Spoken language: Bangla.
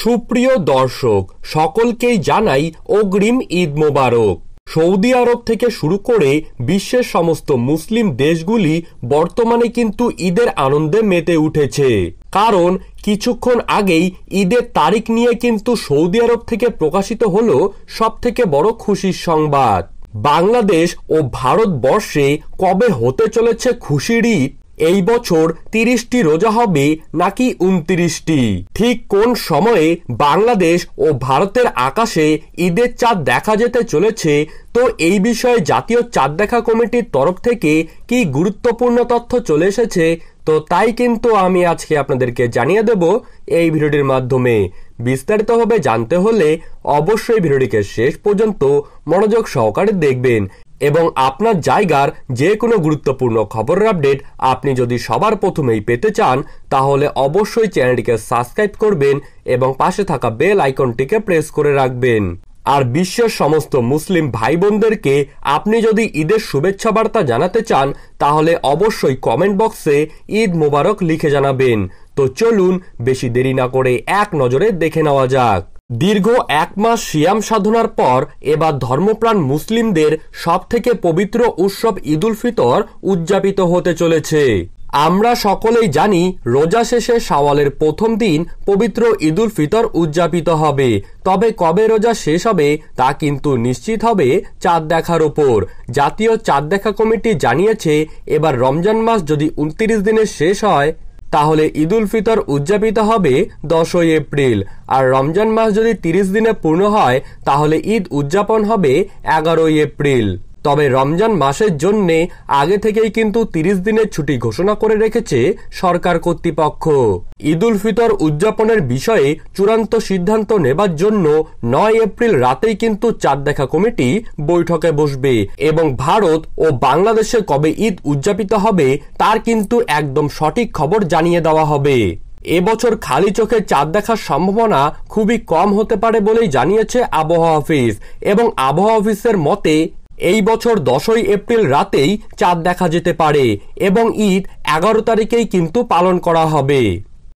সুপ্রিয় দর্শক, সকলকেই জানাই অগ্রিম ঈদ মোবারক। সৌদি আরব থেকে শুরু করে বিশ্বের সমস্ত মুসলিম দেশগুলি বর্তমানে কিন্তু ঈদের আনন্দে মেতে উঠেছে। কারণ কিছুক্ষণ আগেই ঈদের তারিখ নিয়ে কিন্তু সৌদি আরব থেকে প্রকাশিত হলো সবথেকে বড় খুশির সংবাদ। বাংলাদেশ ও ভারতবর্ষে কবে হতে চলেছে খুশির ঈদ? এই বছর 30টি রোজা হবে নাকি 29টি? ঠিক কোন সময়ে বাংলাদেশ ও ভারতের আকাশে ঈদের চাঁদ দেখা যেতে চলেছে? তো এই বিষয়ে জাতীয় চাঁদ দেখা কমিটির তরফ থেকে কি গুরুত্বপূর্ণ তথ্য চলে এসেছে, তো তাই কিন্তু আমি আজকে আপনাদেরকে জানিয়ে দেব এই ভিডিওটির মাধ্যমে। বিস্তারিতভাবে জানতে হলে অবশ্যই ভিডিওটিকে শেষ পর্যন্ত মনোযোগ সহকারে দেখবেন এবং আপনার জায়গার যে কোনো গুরুত্বপূর্ণ খবরের আপডেট আপনি যদি সবার প্রথমেই পেতে চান তাহলে অবশ্যই চ্যানেলটিকে সাবস্ক্রাইব করবেন এবং পাশে থাকা বেল আইকনটিকে প্রেস করে রাখবেন। আর বিশ্বের সমস্ত মুসলিম ভাই বোনদেরকে আপনি যদি ঈদের শুভেচ্ছা বার্তা জানাতে চান তাহলে অবশ্যই কমেন্ট বক্সে ঈদ মোবারক লিখে জানাবেন। তো চলুন বেশি দেরি না করে এক নজরে দেখে নেওয়া যাক। দীর্ঘ 1 মাস সিয়াম সাধনার পর এবার ধর্মপ্রাণ মুসলিমদের সবথেকে পবিত্র উৎসব ঈদুল ফিতর উদযাপিত হতে চলেছে। আমরা সকলেই জানি রোজা শেষে শাওয়ালের প্রথম দিন পবিত্র ঈদুল ফিতর উদযাপিত হবে। তবে কবে রোজা শেষ হবে তা কিন্তু নিশ্চিত হবে চাঁদ দেখার ওপর। জাতীয় চাঁদ দেখা কমিটি জানিয়েছে এবার রমজান মাস যদি 29 দিনে শেষ হয় তাহলে ঈদুল ফিতর উদযাপিত হবে 10ই এপ্রিল, আর রমজান মাস যদি 30 দিনে পূর্ণ হয় তাহলে ঈদ উদযাপন হবে 11ই এপ্রিল। তবে রমজান মাসের জন্য আগে থেকেই কিন্তু 30 দিনের ছুটি ঘোষণা করে রেখেছে সরকার কর্তৃপক্ষ। ঈদুল ফিতর উদযাপনের বিষয়ে চূড়ান্ত সিদ্ধান্ত নেবার জন্য 9 এপ্রিল রাতেই কিন্তু চাঁদ দেখা কমিটি বৈঠকে বসবে এবং ভারত ও বাংলাদেশে কবে ঈদ উদযাপিত হবে তার কিন্তু একদম সঠিক খবর জানিয়ে দেওয়া হবে। এবছর খালি চোখে চাঁদ দেখার সম্ভাবনা খুবই কম হতে পারে বলেই জানিয়েছে আবহাওয়া অফিস, এবং আবহাওয়া অফিসের মতে এই বছর 10ই এপ্রিল রাতেই চাঁদ দেখা যেতে পারে এবং ঈদ 11 তারিখেই কিন্তু পালন করা হবে।